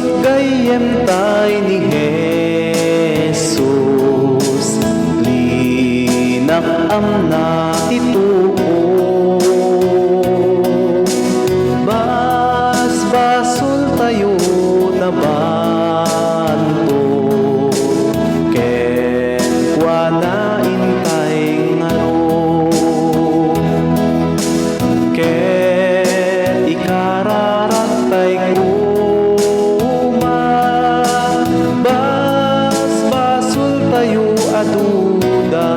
Isut gayem tay ni Jesus, linak amna tituo. Basbasul tayo na banto, ken kuana intay ngaro, ken ikararatay kuma. Basbasul tayo aduda,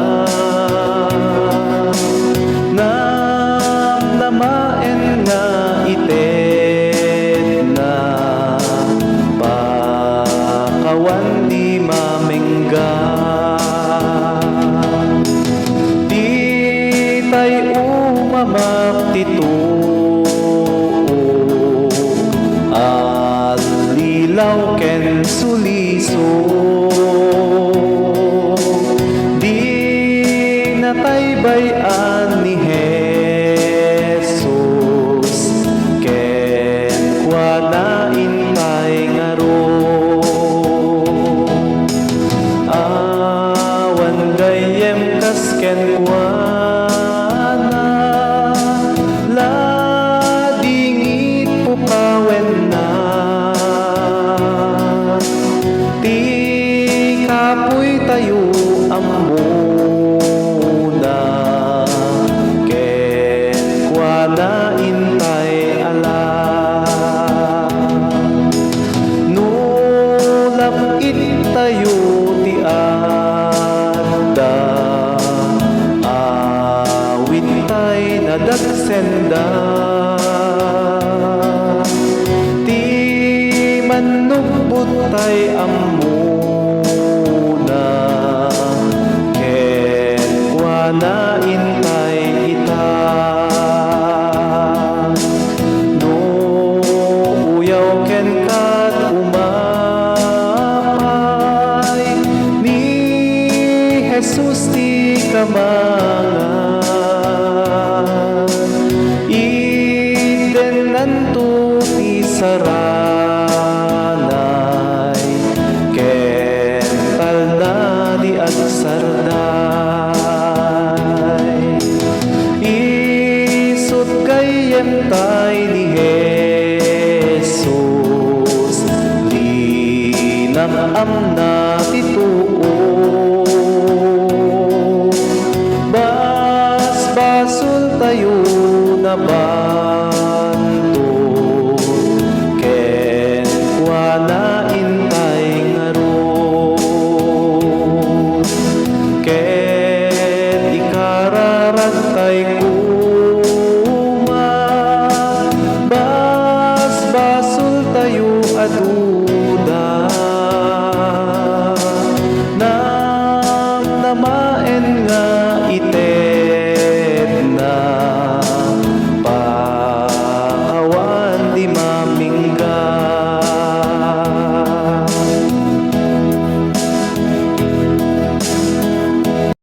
namnamaen nga ited na pakawan di mamengga. Di tay umamak tituo, alilaw ken suliso. Di natay bayan ni Jesus, ken kuana intay ngaro. Awan gayem kas ken kuana, ladingit pukawen na. Ti kapoy tayo amuna, ken kuana intay ala. Nulapit tayo ti adda, awit tay nadagsenda. Ti manugbot tay amuna, ken kuana intay ita. No uyaw ken kat umapay ni Jesus ti kamangan. Iden nanto ti saranay, ken talna di agsarday. Isut gayem tay ni Jesus, linang amna